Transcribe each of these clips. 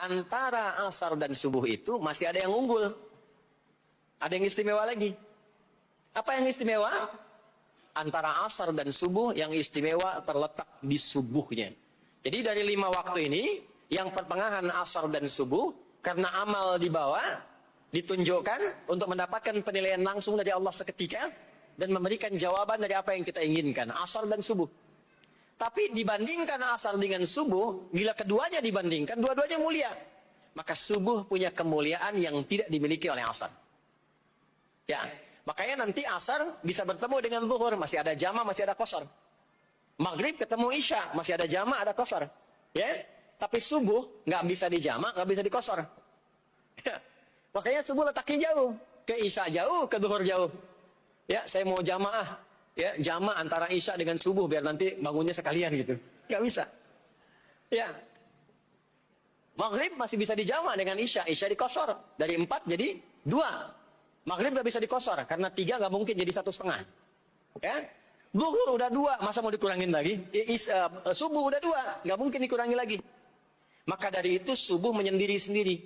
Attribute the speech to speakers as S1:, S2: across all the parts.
S1: antara asar dan subuh itu masih ada yang unggul. Ada yang istimewa lagi. Apa yang istimewa? Antara asar dan subuh yang istimewa terletak di subuhnya. Jadi dari 5 waktu ini, yang pertengahan asar dan subuh, karena amal di bawah, ditunjukkan untuk mendapatkan penilaian langsung dari Allah seketika, dan memberikan jawaban dari apa yang kita inginkan, asar dan subuh. Tapi dibandingkan asar dengan subuh, bila keduanya dibandingkan, dua-duanya mulia. Maka subuh punya kemuliaan yang tidak dimiliki oleh asar. Ya, makanya nanti asar bisa bertemu dengan zuhur, masih ada jama, masih ada qasar. Maghrib ketemu isya, masih ada jama, ada qasar. Ya, tapi subuh nggak bisa di jama, nggak bisa di qasar. Ya. Makanya subuh letaknya jauh, ke isya jauh, ke zuhur jauh. Ya, saya mau jamaah, ya jama antara isya dengan subuh biar nanti bangunnya sekalian gitu. Nggak bisa. Ya. Maghrib masih bisa dijama dengan isya, isya di qasar. Dari 4 jadi 2. Maghrib nggak bisa dikosor, karena 3 nggak mungkin jadi 1,5. Ya, zuhur udah 2, masa mau dikurangin lagi? Subuh udah 2, nggak mungkin dikurangi lagi. Maka dari itu subuh menyendiri sendiri.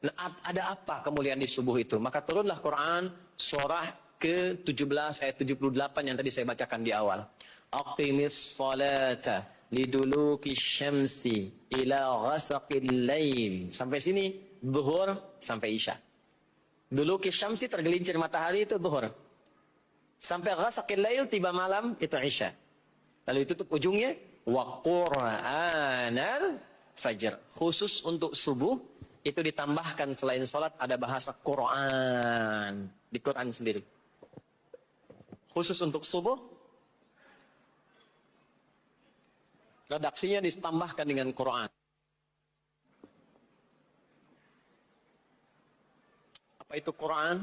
S1: Nah, ada apa kemuliaan di subuh itu? Maka turunlah Quran surah ke-17 ayat 78 yang tadi saya bacakan di awal. Aqimis salata liduluki syamsi ila ghasaqil lail. Sampai sini zuhur sampai isya. Dulu syamsi tergelincir matahari itu zuhur. Sampai ghasaqil lail tiba malam itu isya. Lalu ditutup ujungnya wa qur'anal fajr. Khusus untuk subuh itu ditambahkan selain salat ada bahasa Quran di Quran sendiri. Khusus untuk subuh redaksinya ditambahkan dengan Quran. Apa itu Quran?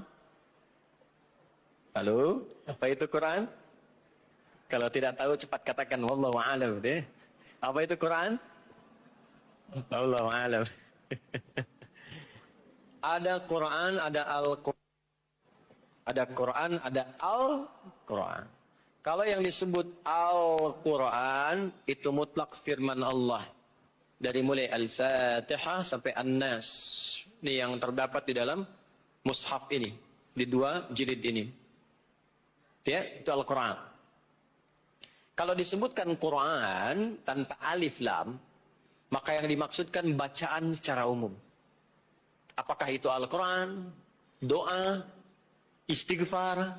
S1: Halo, apa itu Quran? Kalau tidak tahu cepat katakan wallahu a'lam deh. Apa itu Quran? Wallahu a'lam. Ada Quran, ada Al-Quran. Ada Quran, ada Al-Quran. Kalau yang disebut Al-Quran itu mutlak firman Allah. Dari mulai Al-Fatihah sampai An-Nas. Ini yang terdapat di dalam mushaf ini, di 2 jilid ini. Ya, itu Al-Quran. Kalau disebutkan Quran tanpa alif lam, maka yang dimaksudkan bacaan secara umum. Apakah itu Al-Quran, doa, istighfar,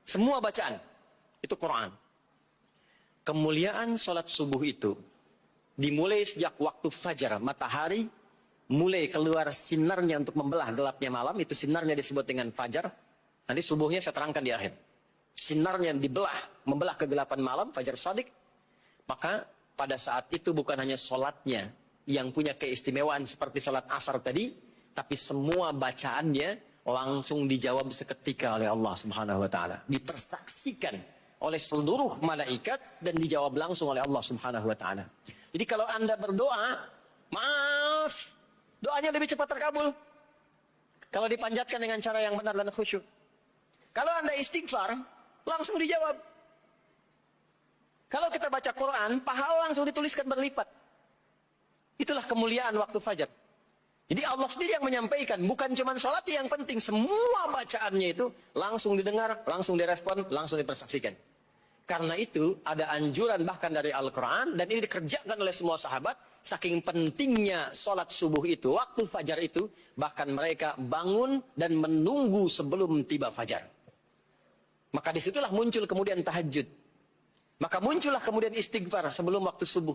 S1: semua bacaan, itu Quran. Kemuliaan sholat subuh itu dimulai sejak waktu fajar, matahari mulai keluar sinarnya untuk membelah gelapnya malam, itu sinarnya disebut dengan fajar. Nanti subuhnya saya terangkan di akhir. Sinarnya dibelah, membelah kegelapan malam, fajar shadiq. Maka pada saat itu bukan hanya sholatnya yang punya keistimewaan seperti sholat asar tadi, tapi semua bacaannya langsung dijawab seketika oleh Allah Subhanahu wa Ta'ala. Dipersaksikan oleh seluruh malaikat dan dijawab langsung oleh Allah Subhanahu wa Ta'ala. Jadi kalau Anda berdoa, maaf, doanya lebih cepat terkabul kalau dipanjatkan dengan cara yang benar dan khusyuk. Kalau Anda istighfar, langsung dijawab. Kalau kita baca Quran, pahala langsung dituliskan berlipat. Itulah kemuliaan waktu fajar. Jadi Allah sendiri yang menyampaikan, bukan cuma sholat yang penting, semua bacaannya itu langsung didengar, langsung direspon, langsung dipersaksikan. Karena itu ada anjuran bahkan dari Al-Quran, dan ini dikerjakan oleh semua sahabat, saking pentingnya sholat subuh itu, waktu fajar itu, bahkan mereka bangun dan menunggu sebelum tiba fajar. Maka disitulah muncul kemudian tahajud. Maka muncullah kemudian istighfar sebelum waktu subuh.